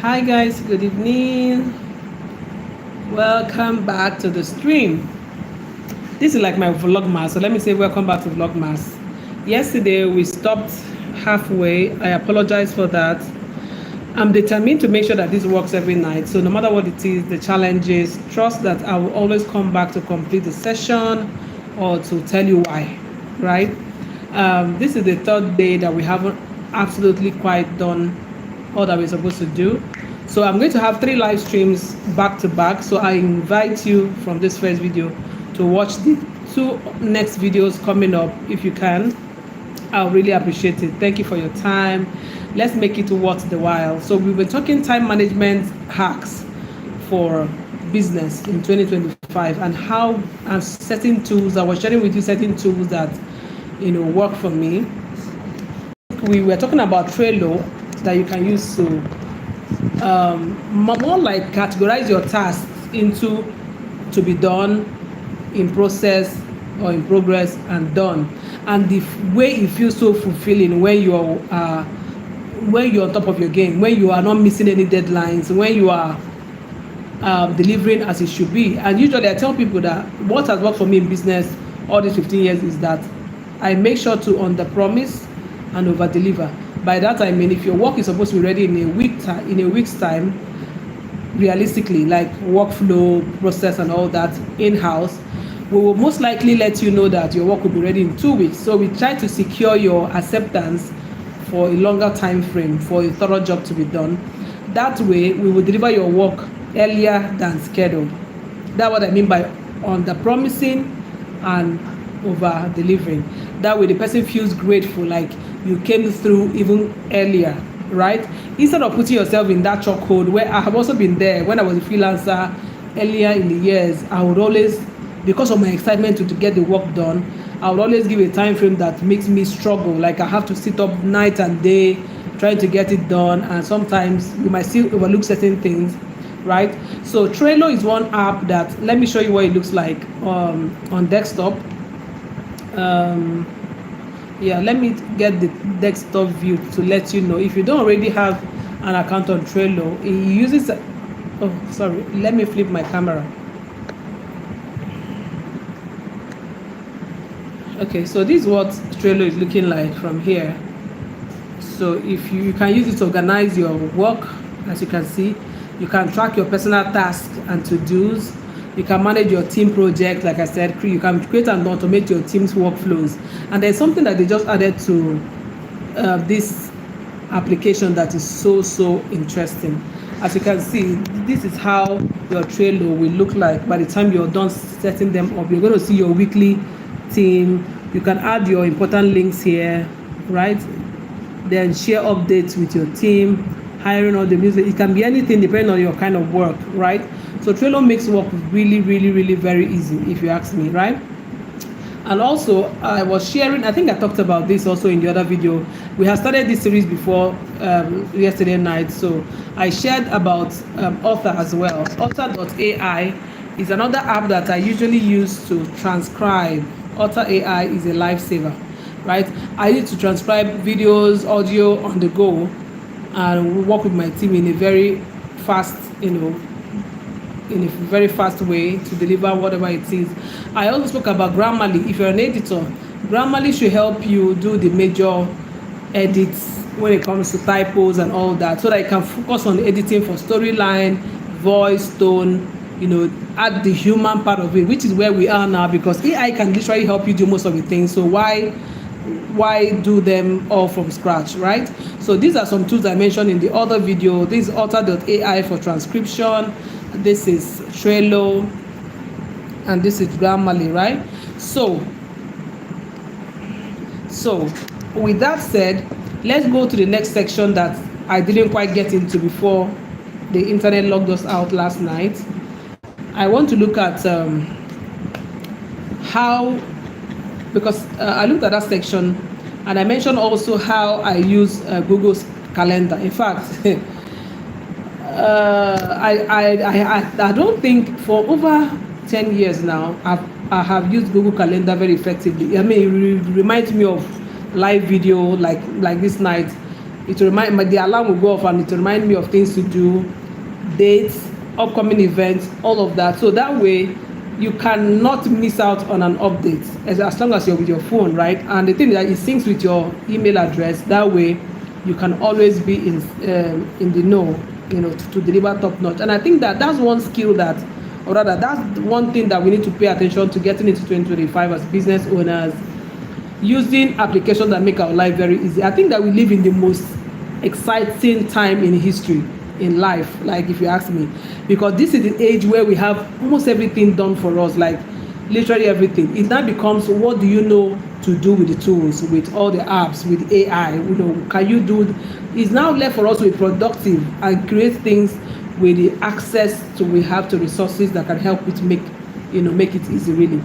Hi guys, good evening. Welcome back to the stream. This is like my vlogmas, so let me say welcome back to vlogmas. Yesterday we stopped halfway. I apologize for that. I'm determined to make sure that this works every night. So no matter what it is, the challenges, trust that I will always come back to complete the session or to tell you why, right? This is the third day that we haven't absolutely quite done all that we're supposed to do. So I'm going to have 3 live streams back to back. So I invite you from this first video to watch the 2 next videos coming up if you can. I'll really appreciate it. Thank you for your time. Let's make it worth the while. So we were talking time management hacks for business in 2025 and how certain tools. I was sharing with you certain tools that work for me. We were talking about Trello that you can use to more like categorize your tasks into to be done, in process, or in progress, and done. And the way it feels so fulfilling when you're on top of your game, when you are not missing any deadlines, when you are delivering as it should be. And usually I tell people that what has worked for me in business all these 15 years is that I make sure to under promise and over deliver. By that I mean, if your work is supposed to be ready in a week's time, realistically, like workflow, process, and all that in-house, we will most likely let you know that your work will be ready in 2 weeks. So we try to secure your acceptance for a longer time frame for a thorough job to be done. That way, we will deliver your work earlier than scheduled. That's what I mean by under promising and over delivering. That way, the person feels grateful, like you came through even earlier, right? Instead of putting yourself in that chokehold, where I have also been there when I was a freelancer earlier in the years. I would always, because of my excitement to get the work done, I would always give a time frame that makes me struggle. Like I have to sit up night and day trying to get it done, and sometimes you might still overlook certain things, right? So Trello is one app that, let me show you what it looks like on desktop. Yeah, let me get the desktop view to let you know. If you don't already have an account on Trello, it uses, oh sorry, let me flip my camera. Okay, so this is what Trello is looking like from here. So if you can use it to organize your work, as you can see, you can track your personal tasks and to-dos. You can manage your team project, like I said. You can create and automate your team's workflows. And there's something that they just added to this application that is so interesting. As you can see, this is how your Trello will look like by the time you're done setting them up. You're going to see your weekly team. You can add your important links here, right? Then share updates with your team, hiring all the music. It can be anything depending on your kind of work, right? So Trello makes work really very easy, if you ask me, right? And also, I was sharing, I think I talked about this also in the other video. We have started this series before yesterday night, so I shared about Author as well. Author.ai is another app that I usually use to transcribe. Author AI is a lifesaver, right? I use to transcribe videos, audio on the go, and work with my team in a very fast, in a very fast way to deliver whatever it is. I also spoke about Grammarly. If you're an editor, Grammarly should help you do the major edits when it comes to typos and all that, so that you can focus on editing for storyline, voice, tone, add the human part of it, which is where we are now, because AI can literally help you do most of the things. So why do them all from scratch, right? So these are some tools I mentioned in the other video. This is Author.ai for transcription. This is Trello, and this is Grammarly, right? So with that said, let's go to the next section that I didn't quite get into before the internet logged us out last night. I want to look at how, because I looked at that section and I mentioned also how I use Google's calendar. In fact, I don't think for over 10 years now I have used Google Calendar very effectively. I mean, it reminds me of live video like this night. It will remind the alarm will go off and it will remind me of things to do, dates, upcoming events, all of that. So that way you cannot miss out on an update as long as you're with your phone, right? And the thing is that it syncs with your email address. That way you can always be in the know, to deliver top notch. And I think that that's one skill that, or rather that's one thing that we need to pay attention to getting into 2025 as business owners, using applications that make our life very easy. I think that we live in the most exciting time in history, in life, like if you ask me, because this is the age where we have almost everything done for us, like literally everything. It now becomes, what do you know to do with the tools, with all the apps, with AI? Can you do? It's now left for us to be productive and create things with the access we have to resources that can help it make it easy, really,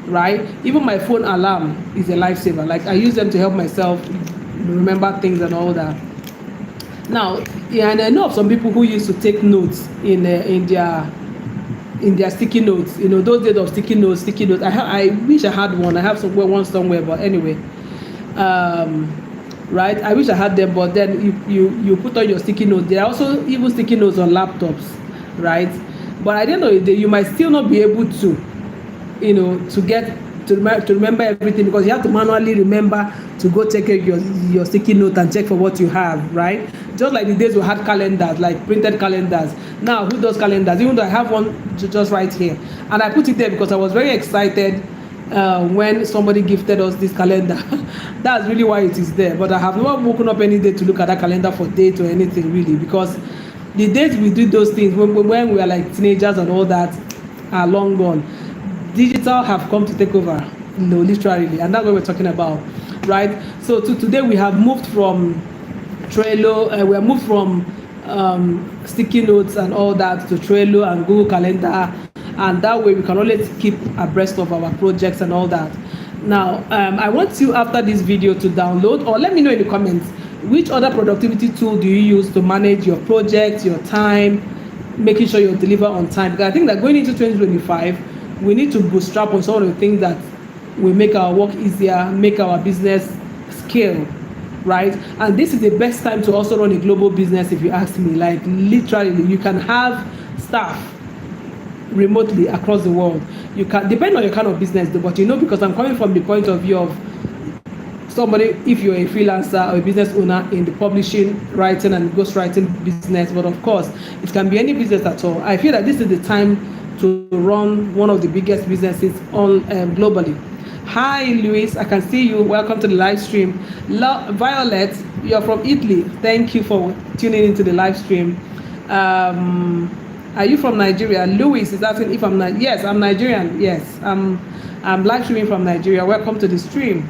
right? Even my phone alarm is a lifesaver. Like, I use them to help myself remember things and all that. Now, yeah, and I know of some people who used to take notes in their sticky notes. Those days of sticky notes. I wish I had one. I have one somewhere, but anyway, right? I wish I had them, but then you put on your sticky notes. There are also even sticky notes on laptops, right? But at the end of the day, you might still not be able to, to remember everything, because you have to manually remember to go check your sticky note and check for what you have, right? Just like the days we had calendars, like printed calendars. Now, who does calendars? Even though I have one just right here, and I put it there because I was very excited when somebody gifted us this calendar. That's really why it is there. But I have not woken up any day to look at that calendar for date or anything, really, because the days we did those things when we were like teenagers and all that are long gone. Digital have come to take over, literally, and that's what we're talking about, right? So today we have moved from Trello, we have moved from sticky notes and all that to Trello and Google Calendar, and that way we can always keep abreast of our projects and all that. Now, I want you, after this video, to download, or let me know in the comments, which other productivity tool do you use to manage your projects, your time, making sure you deliver on time? Because I think that going into 2025, we need to bootstrap on some of the things that will make our work easier, make our business scale, right? And this is the best time to also run a global business, if you ask me. Like, literally, you can have staff remotely across the world. You can, depend on your kind of business, but because I'm coming from the point of view of somebody, if you're a freelancer or a business owner in the publishing, writing, and ghostwriting business, but of course, it can be any business at all. I feel that this is the time to run one of the biggest businesses on globally. Hi, Luis, I can see you. Welcome to the live stream. Violet, you're from Italy. Thank you for tuning into the live stream. Are you from Nigeria? Luis is asking if I'm not. Yes, I'm Nigerian. Yes, I'm live streaming from Nigeria. Welcome to the stream.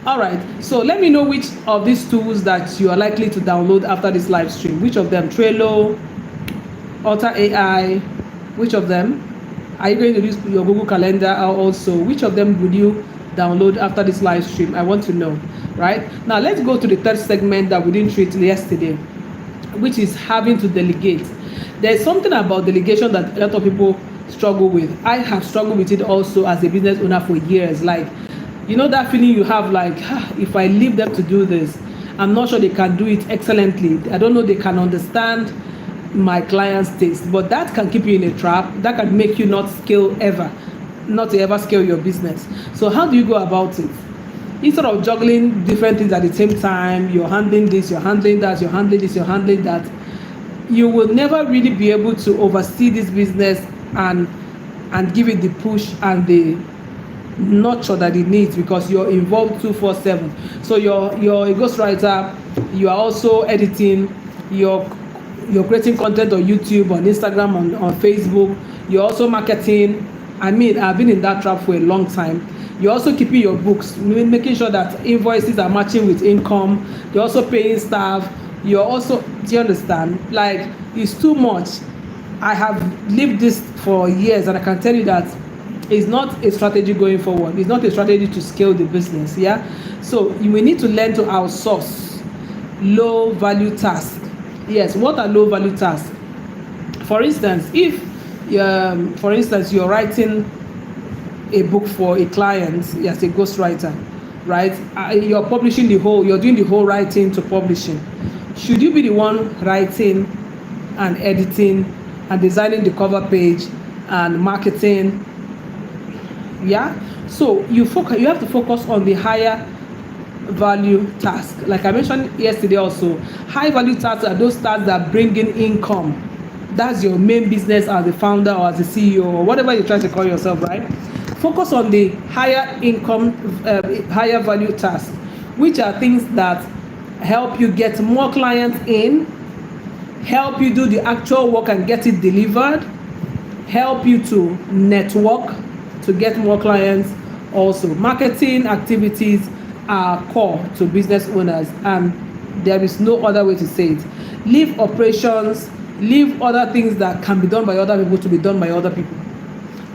All right, so let me know which of these tools that you are likely to download after this live stream. Which of them? Trello, Alter AI. Which of them? Are you going to use your Google Calendar also? Which of them would you download after this live stream? I want to know, right? Now, let's go to the third segment that we didn't treat yesterday, which is having to delegate. There's something about delegation that a lot of people struggle with. I have struggled with it also as a business owner for years. Like, that feeling you have, like, if I leave them to do this, I'm not sure they can do it excellently. I don't know they can understand my client's taste, but that can keep you in a trap. That can make you not to ever scale your business. So how do you go about it? Instead of juggling different things at the same time, you're handling this, you're handling that, you're handling this, you're handling that, you will never really be able to oversee this business and give it the push and the nurture that it needs, because you're involved 24/7. So you're a ghostwriter, you are also editing, you're creating content on YouTube, on Instagram, on Facebook. You're also marketing. I've been in that trap for a long time. You're also keeping your books, making sure that invoices are matching with income. You're also paying staff. Do you understand? Like, it's too much. I have lived this for years, and I can tell you that it's not a strategy going forward. It's not a strategy to scale the business, yeah? So we need to learn to outsource low value tasks. Yes, what are low value tasks? For instance, if you're writing a book for a client as a ghostwriter, right? You're doing the whole writing to publishing. Should you be the one writing and editing and designing the cover page and marketing? Yeah. So you have to focus on the higher value task. Like I mentioned yesterday also, high value tasks are those tasks that bring in income. That's your main business as a founder or as a CEO or whatever you try to call yourself, right? Focus on the higher income, higher value tasks, which are things that help you get more clients in, help you do the actual work and get it delivered, help you to network to get more clients. Also, marketing activities are core to business owners, and there is no other way to say it. Leave operations, leave other things that can be done by other people to be done by other people.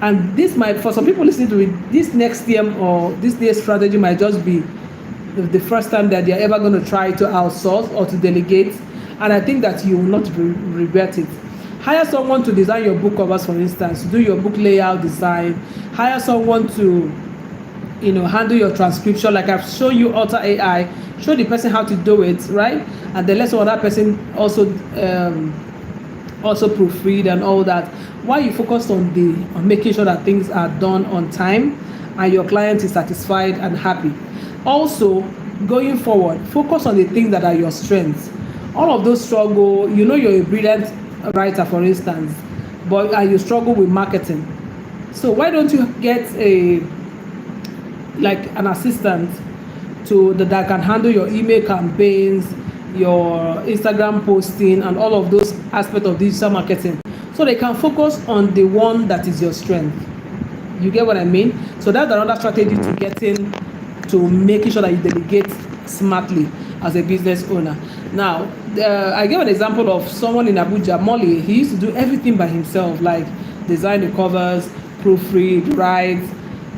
And this might, for some people listening to it, this next TM or this next strategy might just be the first time that they're ever going to try to outsource or to delegate. And I think that you will not regret it. Hire someone to design your book covers, for instance, do your book layout design. Hire someone to, handle your transcription. Like I've shown you Alter AI, show the person how to do it, right? And then let some other person also proofread and all that. While you focus on making sure that things are done on time and your client is satisfied and happy. Also, going forward, focus on the things that are your strengths. All of those struggle, you're a brilliant writer, for instance, but you struggle with marketing. So why don't you get an assistant that can handle your email campaigns, your Instagram posting, and all of those aspects of digital marketing, so they can focus on the one that is your strength. You get what I mean? So that's another strategy to making sure that you delegate smartly as a business owner. Now, I gave an example of someone in Abuja, Molly. He used to do everything by himself, like design the covers, proofread, write.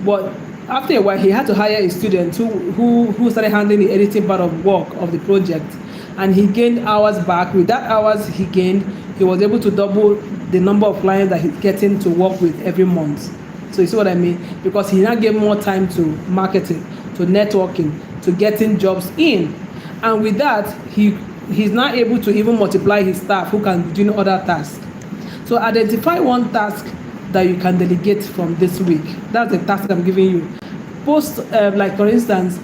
But after a while, he had to hire a student who started handling the editing part of work of the project, and he gained hours back. With that hours he gained, he was able to double the number of clients that he's getting to work with every month. So you see what I mean? Because he now gave more time to marketing, to networking, to getting jobs in. And with that, he's now able to even multiply his staff who can do other tasks. So identify one task that you can delegate from this week. That's the task I'm giving you. Post, like for instance,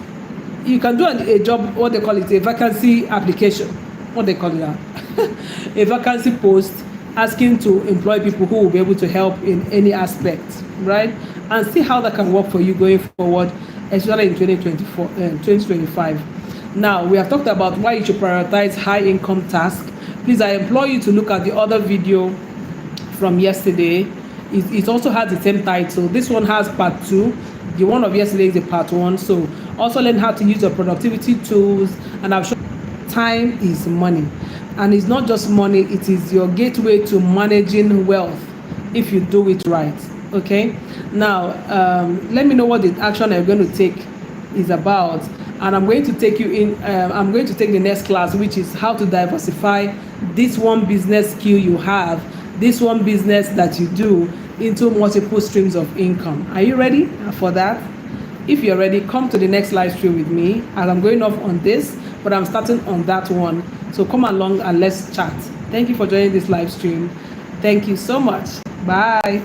you can do a job, what they call it, a vacancy application. What they call it? A vacancy post asking to employ people who will be able to help in any aspect, right? And see how that can work for you going forward, especially in 2025. Now, we have talked about why you should prioritize high income tasks. Please, I implore you to look at the other video from yesterday. It also has the same title. This one has part 2. The one of yesterday is the part 1. So also learn how to use your productivity tools. And I've shown time is money. And it's not just money, it is your gateway to managing wealth if you do it right. Okay? Now, let me know what the action I'm going to take is about. And I'm going to take you in, I'm going to take the next class, which is how to diversify this one business skill you have, this one business that you do, into multiple streams of income. Are you ready for that? If you're ready, come to the next live stream with me, as I'm going off on this, but I'm starting on that one. So come along and let's chat. Thank you for joining this live stream. Thank you so much. Bye.